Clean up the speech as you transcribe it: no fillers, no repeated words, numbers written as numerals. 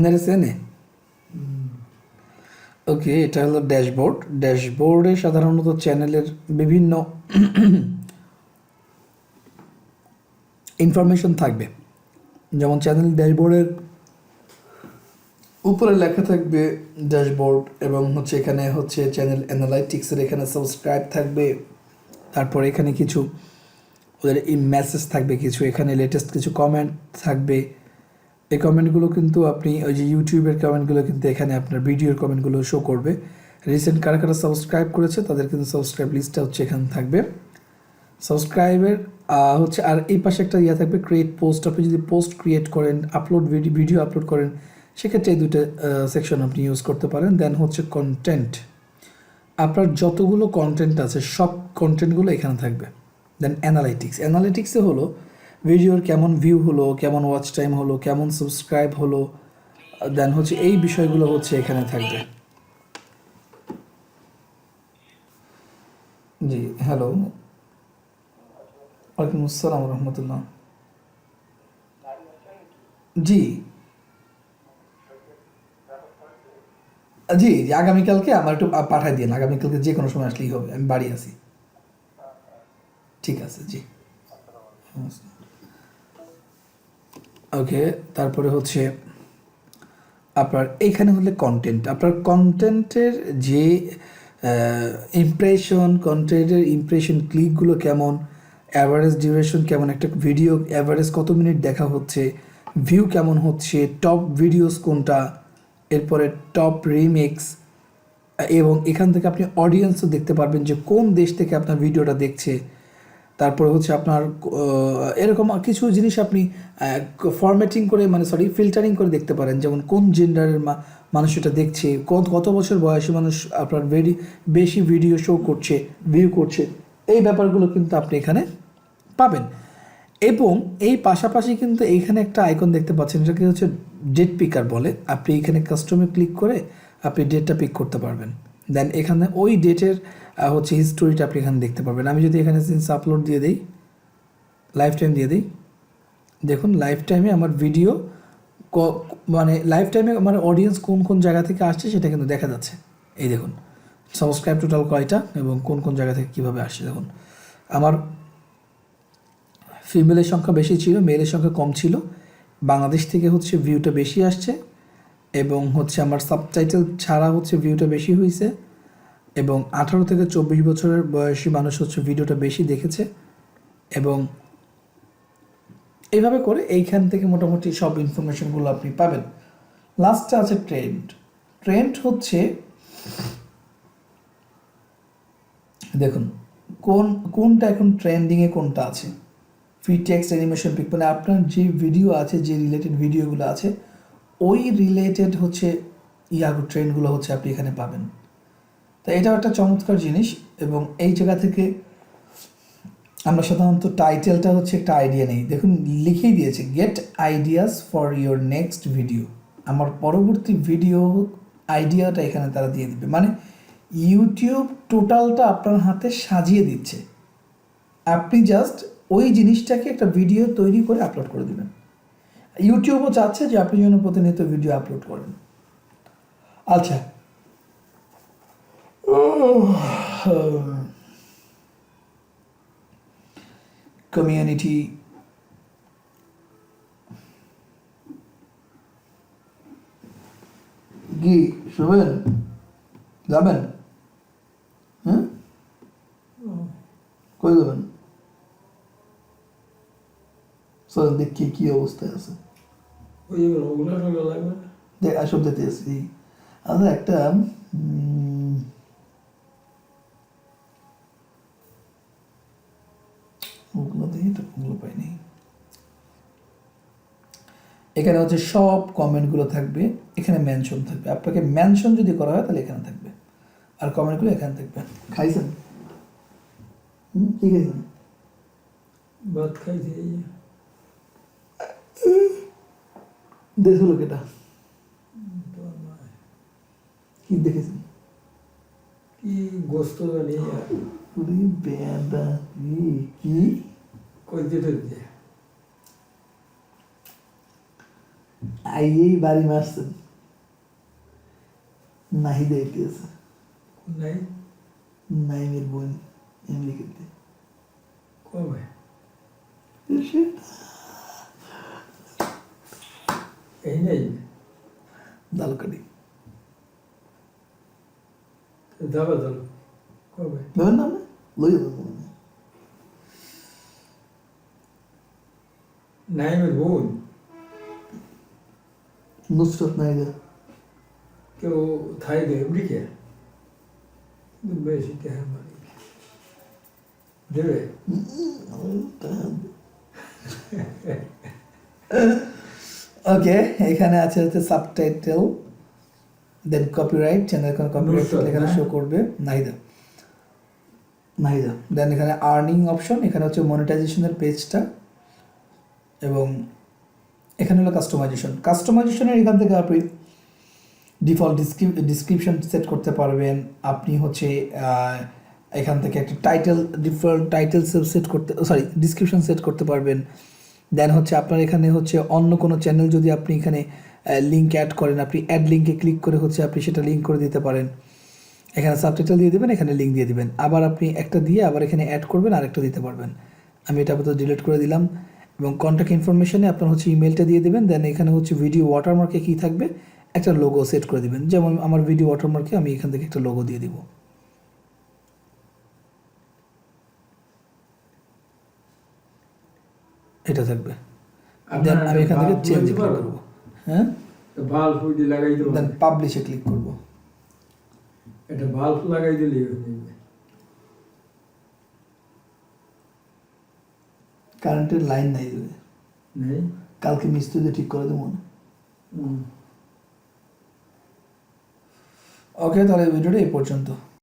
নেড়েছেনে ওকে, এটা হলো ড্যাশবোর্ড। ড্যাশবোর্ডে সাধারণত চ্যানেলের বিভিন্ন ইনফরমেশন থাকবে। যেমন চ্যানেল ড্যাশবোর্ডের উপরে লেখা থাকবে ড্যাশবোর্ড, এবং হচ্ছে এখানে হচ্ছে চ্যানেল অ্যানালাইটিক্সের এখানে সাবস্ক্রাইব থাকবে। তারপর এখানে কিছু ওদের মেসেজ থাকবে, কিছু এখানে লেটেস্ট কিছু কমেন্ট থাকবে। এই কমেন্টগুলো কিন্তু আপনি ওই যে ইউটিউবের কমেন্টগুলো কিন্তু এখানে আপনার ভিডিওর কমেন্টগুলো শো করবে। রিসেন্ট কারা কারা সাবস্ক্রাইব করেছে তাদের কিন্তু সাবস্ক্রাইব লিস্টটা হচ্ছে এখানে থাকবে। সাবস্ক্রাইবের হচ্ছে, আর এই পাশে একটা ইয়ে থাকবে ক্রিয়েট পোস্ট। আপনি যদি পোস্ট ক্রিয়েট করেন, আপলোড ভিডিও আপলোড করেন, সেক্ষেত্রে এই দুটো সেকশন আপনি ইউজ করতে পারেন। দেন হচ্ছে কন্টেন্ট, আপনার যতগুলো কন্টেন্ট আছে সব কন্টেন্টগুলো এখানে থাকবে। দেন অ্যানালিটিক্সে হলো ভিডিওর কেমন ভিউ হলো, কেমন ওয়াচ টাইম হলো, কেমন সাবস্ক্রাইব হলো, দেন হচ্ছে এই বিষয়গুলো হচ্ছে এখানে থাকবে। জি হ্যালো, ওয়ালাইকুম আসসালাম রহমতুল্লাহ। জি জি জি, আগামীকালকে আমার একটু পাঠাই দিন। আগামীকালকে যে কোনো সময় আসলেই হবে, আমি বাড়ি আছি। ঠিক আছে, জি। ওকে, তারপরে হচ্ছে আপনার এইখানে হলে কন্টেন্ট, আপনার কন্টেন্টের যে ইমপ্রেশন ক্লিকগুলো কেমন, অ্যাভারেজ ডিউরেশন কেমন, একটা ভিডিও অ্যাভারেজ কত মিনিট দেখা হচ্ছে, ভিউ কেমন হচ্ছে, টপ ভিডিওস কোনটা, এরপরে টপ রিমিক্স, এবং এখান থেকে আপনি অডিয়েন্সও দেখতে পারবেন যে কোন দেশ থেকে আপনার ভিডিওটা দেখছে। তারপরে হচ্ছে আপনার এরকম কিছু জিনিস আপনি ফরম্যাটিং করে, মানে সরি ফিল্টারিং করে দেখতে পারেন। যেমন কোন জেন্ডারের মানুষ এটা দেখছে, কত বছর বয়সী মানুষ আপনার বেশি ভিডিও শো করছে, ভিউ করছে, এই ব্যাপারগুলো কিন্তু আপনি এখানে পাবেন। এবং এই পাশাপাশি কিন্তু এইখানে একটা আইকন দেখতে পাচ্ছেন, এটাকে হচ্ছে ডেট পিকার বলে। আপনি এখানে কাস্টমে ক্লিক করে আপনি ডেটটা পিক করতে পারবেন। দেন এখানে ওই ডেটের হচ্ছে হিস্টোরিটা আপনি এখানে দেখতে পারবেন। আমি যদি এখানে সিন্স আপলোড দিয়ে দিই, লাইফ টাইম দিয়ে দিই, দেখুন লাইফ টাইমে আমার ভিডিও মানে লাইফ টাইমে আমার অডিয়েন্স কোন কোন জায়গা থেকে আসছে সেটা কিন্তু দেখা যাচ্ছে। এই দেখুন সাবস্ক্রাইব টোটাল কয়টা এবং কোন কোন জায়গা থেকে কীভাবে আসছে। দেখুন আমার ফিমেলের সংখ্যা বেশি ছিল, মেলের সংখ্যা কম ছিল। বাংলাদেশ থেকে হচ্ছে ভিউটা বেশি আসছে, এবং হচ্ছে আমার সাবটাইটেল ছাড়া হচ্ছে ভিউটা বেশি হয়েছে, এবং 18 থেকে 24 বছরের বয়সী মানুষ হচ্ছে ভিডিওটা বেশি দেখেছে। এবং এইভাবে করে এইখান থেকে মোটামুটি সব ইনফরমেশনগুলো আপনি পাবেন। লাস্টে আছে ট্রেন্ড। ট্রেন্ড হচ্ছে দেখুন কোনটা এখন ট্রেন্ডিংয়ে কোনটা আছে, ফ্রি টেক্সট অ্যানিমেশন পিক, মানে আপনার যে ভিডিও আছে, যে রিলেটেড ভিডিওগুলো আছে ওই রিলেটেড হচ্ছে ট্রেন্ডগুলো হচ্ছে আপনি এখানে পাবেন। তো এটাও একটা চমৎকার জিনিস। এবং এই জায়গা থেকে আমরা সাধারণত টাইটেলটা হচ্ছে একটা আইডিয়া নেই। দেখুন লিখেই দিয়েছে get ideas for your next video. আমার পরবর্তী ভিডিও আইডিয়াটা এখানে তারা দিয়ে দিবে, মানে ইউটিউব টোটালটা আপনার হাতে সাজিয়ে দিচ্ছে। আপনি জাস্ট ওই জিনিসটাকে একটা ভিডিও তৈরি করে আপলোড করে দেবেন। ইউটিউবও চাচ্ছে যে আপনি যেন প্রতিনিয়ত ভিডিও আপলোড করেন। আচ্ছা, কমিউনিটি কি শুনবেন, যাবেন? হ্যাঁ, কই যাবেন? চল দেখি কি অবস্থায় আছে। দেখ আসব দিতে আসি। আচ্ছা একটা ওগুলো দেখি তো, ওগুলো পাইনি। এখানে হচ্ছে সব কমেন্টগুলো থাকবে, এখানে মেনশন থাকবে। আপনাকে মেনশন যদি করা হয় তাহলে এখানে থাকবে, আর কমেন্টগুলো এখানে থাকবে। খাইছেন? কি খাইছেন? ভাত খাইছি। দেশ হলো কেটা কি দেখেছেন? কি গোস্ত জানি বেদা কি কইতে টইতে আইয়েই বাড়ি মারছেন নাহিদা এটিএস নাই নাইমের বোন আমেরিকাতে কবে এই নেই দালকাটি যাবা চলো কবে ধরেন না আপনি? লইয়া যাবো মনে হয়। নাইমের বোন নুসরত নাহিদা কেউ থাই দেয় আমেরিকা কিন্তু বেশি টাকা মারি দেবে ওকে এখানে আছে হচ্ছে সাবটাইটেল দেন কপিরাইট চ্যানেল কোনো কপিরাইট নুসরত, এখানে না? শো করবে নাহিদা নাহিদা দেন এখানে আর্নিং অপশন এখানে হচ্ছে মনিটাইজেশনের পেজটা এবং এখানে হলো কাস্টমাইজেশনের এখান থেকে আপনি ডিফল্ট ডিসক্রিপশন সেট করতে পারবেন আপনি হচ্ছে এখান থেকে একটা ডিফল্ট টাইটেল সেট করতে ডিসক্রিপশন সেট করতে পারবেন দেন হচ্ছে আপনার এখানে হচ্ছে অন্য কোনো চ্যানেল যদি আপনি এখানে লিঙ্ক অ্যাড করেন আপনি অ্যাড লিঙ্কে ক্লিক করে হচ্ছে আপনি সেটা লিঙ্ক করে দিতে পারেন এখানে সাবটাইটেল দিয়ে দেবেন এখানে লিঙ্ক দিয়ে দিবেন আবার আপনি একটা দিয়ে আবার এখানে অ্যাড করবেন আরেকটা দিতে পারবেন আমি এটা আপাতত ডিলিট করে দিলাম এবং কন্ট্যাক্ট ইনফরমেশনে আপনার হচ্ছে ইমেলটা দিয়ে দেবেন দেন এখানে হচ্ছে ভিডিও ওয়াটারমার্কে কী থাকবে একটা লোগো সেট করে দিবেন যেমন আমার ভিডিও ওয়াটারমার্কে আমি এখান থেকে একটা লোগো দিয়ে দিব এটা থাকবে দেন আমি এখান থেকে চেঞ্জ ক্লিক করবো হ্যাঁ বাল্ব ফুটি লাগাই দেবো দেন পাবলিশে ক্লিক করব এটা বাল্ব লাগাই দিলেই হয়ে যাবে। কারেন্টের লাইন নাই যদি নেই কালকে মিস্ত্রি দিয়ে ঠিক করে দেবো না হুম। ওকে তাহলে ভিডিওটা এই পর্যন্ত